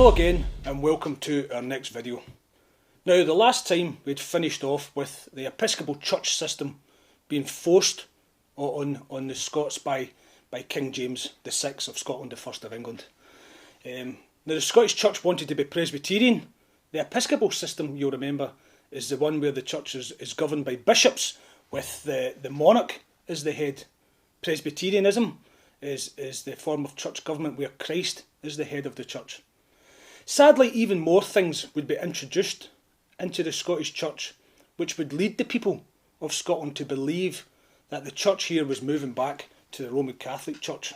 Hello again and welcome to our next video. Now, the last time we'd finished off with the Episcopal church system being forced on the Scots by King James VI of Scotland, the first of England. Now, the Scottish Church wanted to be Presbyterian. The Episcopal system, you'll remember, is the one where the church is governed by bishops with the monarch as the head. Presbyterianism is the form of church government where Christ is the head of the church. Sadly, even more things would be introduced into the Scottish Church which would lead the people of Scotland to believe that the church here was moving back to the Roman Catholic Church.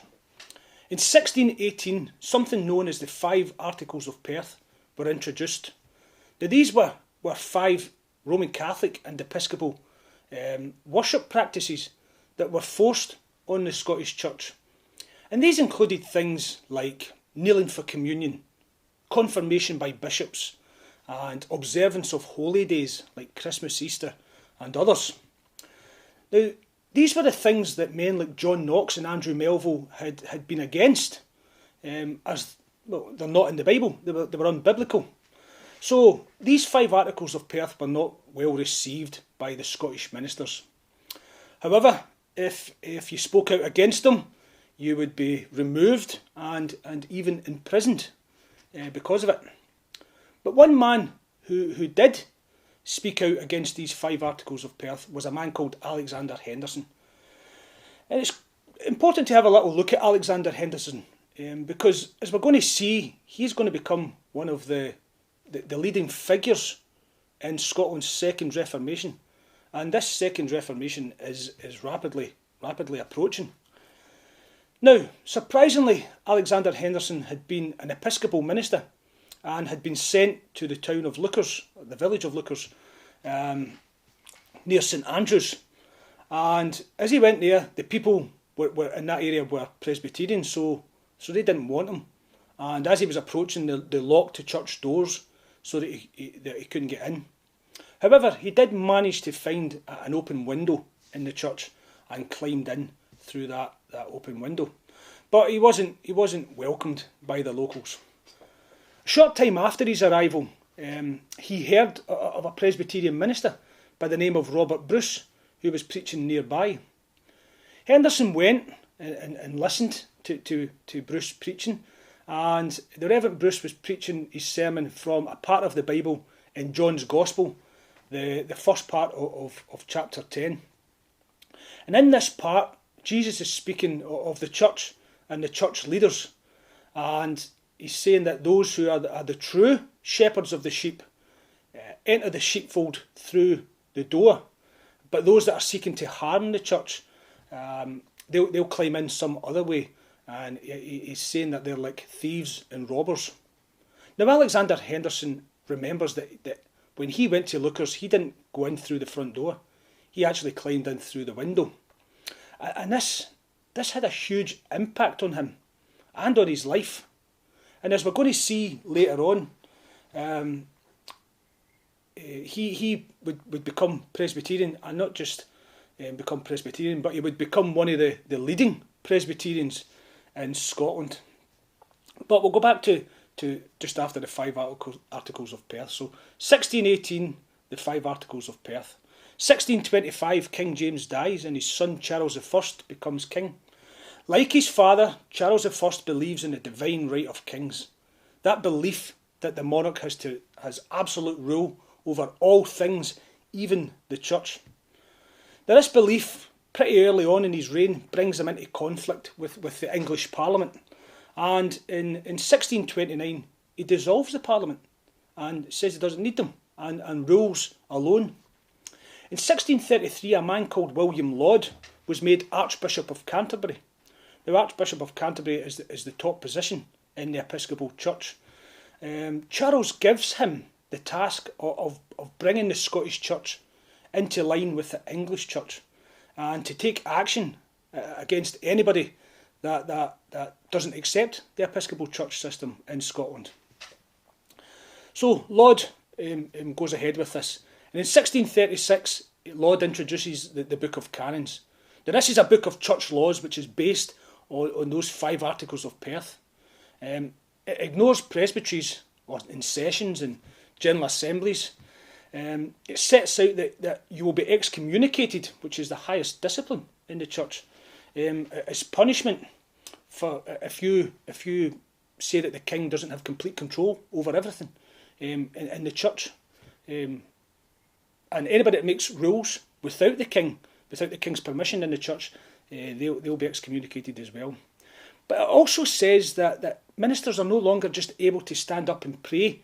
In 1618, something known as the 5 Articles of Perth were introduced. Now, these were 5 Roman Catholic and Episcopal worship practices that were forced on the Scottish Church. And these included things like kneeling for communion, confirmation by bishops, and observance of holy days like Christmas, Easter and others. Now, these were the things that men like John Knox and Andrew Melville had been against, as well, they're not in the Bible, they were unbiblical. So these 5 Articles of Perth were not well received by the Scottish ministers. However, if you spoke out against them, you would be removed and even imprisoned because of it. But one man who did speak out against these 5 Articles of Perth was a man called Alexander Henderson. And it's important to have a little look at Alexander Henderson because, as we're going to see, he's going to become one of the leading figures in Scotland's Second Reformation. And this Second Reformation is rapidly approaching. Now, surprisingly, Alexander Henderson had been an Episcopal minister and had been sent to the town of Lookers, the village of Lookers, near St Andrews. And as he went there, the people were in that area were Presbyterian, so they didn't want him. And as he was approaching, they locked the church doors so that he couldn't get in. However, he did manage to find an open window in the church and climbed in through that open window. But he wasn't welcomed by the locals. A short time after his arrival, he heard of a Presbyterian minister by the name of Robert Bruce, who was preaching nearby. Henderson went and listened to Bruce preaching, and the Reverend Bruce was preaching his sermon from a part of the Bible in John's Gospel, the first part of chapter 10. And in this part, Jesus is speaking of the church and the church leaders, and he's saying that those who are the true shepherds of the sheep enter the sheepfold through the door, but those that are seeking to harm the church, they'll climb in some other way, and he's saying that they're like thieves and robbers. Now, Alexander Henderson remembers that when he went to Lookers, he didn't go in through the front door, he actually climbed in through the window. And this had a huge impact on him and on his life. And as we're going to see later on, he would become Presbyterian, and not just become Presbyterian, but he would become one of the leading Presbyterians in Scotland. But we'll go back to just after the 5 Articles of Perth. So 1618, the 5 Articles of Perth. 1625, King James dies and his son Charles I becomes king. Like his father, Charles I believes in the divine right of kings. That belief that the monarch has absolute rule over all things, even the church. Now, this belief, pretty early on in his reign, brings him into conflict with the English Parliament. And in 1629, he dissolves the Parliament and says he doesn't need them and rules alone. In 1633, a man called William Laud was made Archbishop of Canterbury. The Archbishop of Canterbury is the top position in the Episcopal Church. Charles gives him the task of bringing the Scottish Church into line with the English Church and to take action against anybody that doesn't accept the Episcopal Church system in Scotland. So Laud goes ahead with this. And in 1636, Laud introduces the Book of Canons. Now, this is a book of church laws which is based on those 5 Articles of Perth. it ignores presbyteries or in sessions and general assemblies. It sets out that you will be excommunicated, which is the highest discipline in the church, as punishment for if you say that the king doesn't have complete control over everything in the church. And anybody that makes rules without the king's permission in the church, they'll be excommunicated as well. But it also says that ministers are no longer just able to stand up and pray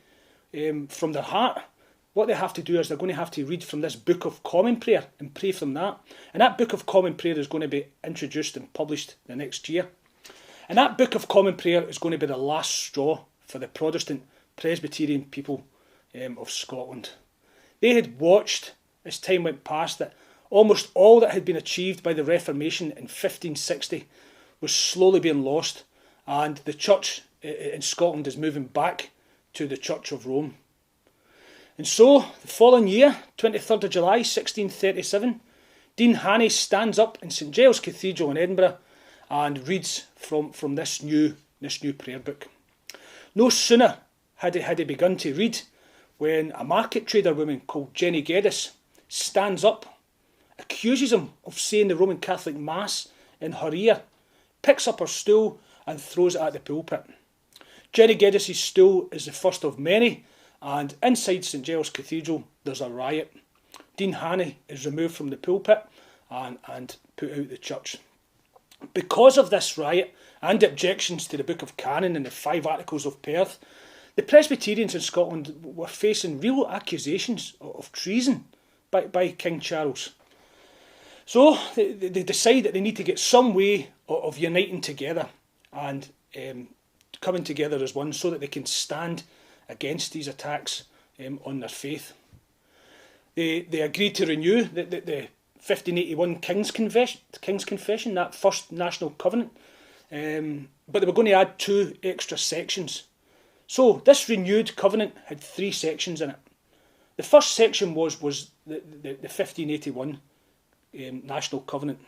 from their heart. What they have to do is they're going to have to read from this Book of Common Prayer and pray from that. And that Book of Common Prayer is going to be introduced and published the next year. And that Book of Common Prayer is going to be the last straw for the Protestant Presbyterian people of Scotland. They had watched, as time went past, that almost all that had been achieved by the Reformation in 1560 was slowly being lost, and the church in Scotland is moving back to the Church of Rome. And so, the following year, 23rd of July 1637, Dean Hannay stands up in St Giles Cathedral in Edinburgh and reads from this new prayer book. No sooner had he begun to read when a market trader woman called Jenny Geddes stands up, accuses him of saying the Roman Catholic Mass in her ear, picks up her stool and throws it at the pulpit. Jenny Geddes' stool is the first of many, and inside St Giles Cathedral there's a riot. Dean Hannay is removed from the pulpit and put out the church. Because of this riot and objections to the Book of Canon and the 5 Articles of Perth, the Presbyterians in Scotland were facing real accusations of treason by King Charles. So they decide that they need to get some way of uniting together and coming together as one so that they can stand against these attacks on their faith. They agreed to renew the 1581 King's Confession, that first national covenant, but they were going to add 2 extra sections. So this renewed covenant had 3 sections in it. The first section was the 1581 national covenant,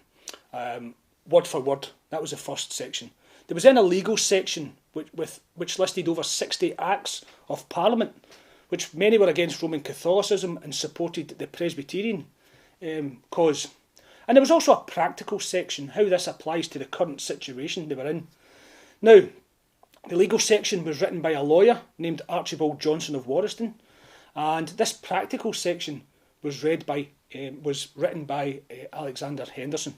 word for word. That was the first section. There was then a legal section which listed over 60 acts of Parliament, which many were against Roman Catholicism and supported the Presbyterian cause. And there was also a practical section, how this applies to the current situation they were in. Now, the legal section was written by a lawyer named Archibald Johnson of Warriston, and this practical section was written by Alexander Henderson.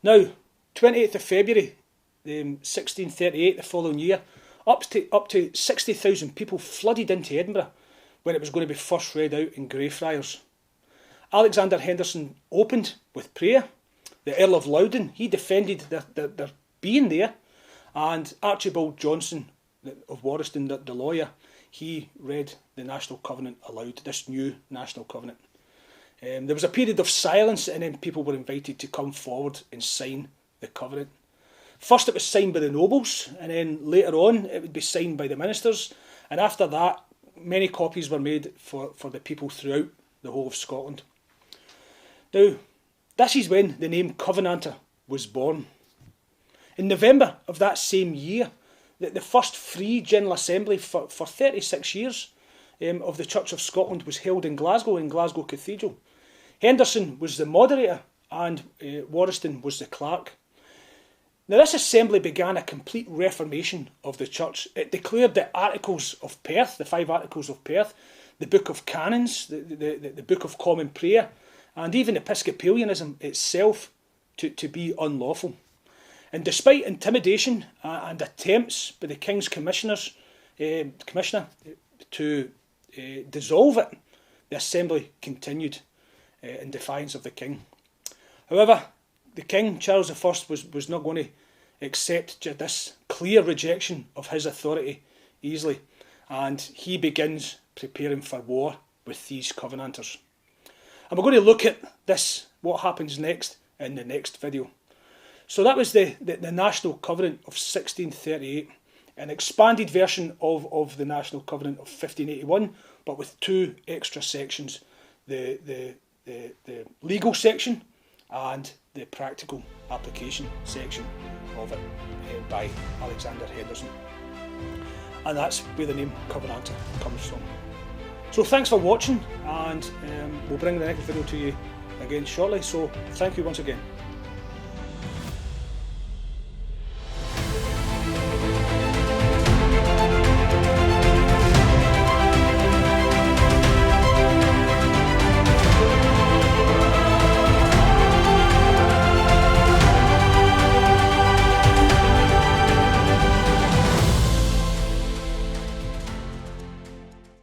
Now, 28th of February 1638, the following year, up to 60,000 people flooded into Edinburgh when it was going to be first read out in Greyfriars. Alexander Henderson opened with prayer. The Earl of Loudon, he defended their being there, and Archibald Johnson of Warriston, the lawyer, he read the National Covenant aloud, this new National Covenant. There was a period of silence, and then people were invited to come forward and sign the Covenant. First it was signed by the nobles, and then later on it would be signed by the ministers, and after that many copies were made for the people throughout the whole of Scotland. Now, this is when the name Covenanter was born. In November of that same year, the first free General Assembly for 36 years of the Church of Scotland was held in Glasgow Cathedral. Henderson was the moderator and Warriston was the clerk. Now, this assembly began a complete reformation of the church. It declared the Articles of Perth, the 5 Articles of Perth, the Book of Canons, the Book of Common Prayer, and even Episcopalianism itself to be unlawful. And despite intimidation and attempts by the King's Commissioner to dissolve it, the assembly continued in defiance of the King. However, the King, Charles I, was not going to accept this clear rejection of his authority easily, and he begins preparing for war with these Covenanters. And we're going to look at this, what happens next, in the next video. So that was the National Covenant of 1638, an expanded version of the National Covenant of 1581, but with 2 extra sections, the legal section and the practical application section of it by Alexander Henderson. and that's where the name Covenanter comes from. So thanks for watching, and we'll bring the next video to you again shortly, so thank you once again.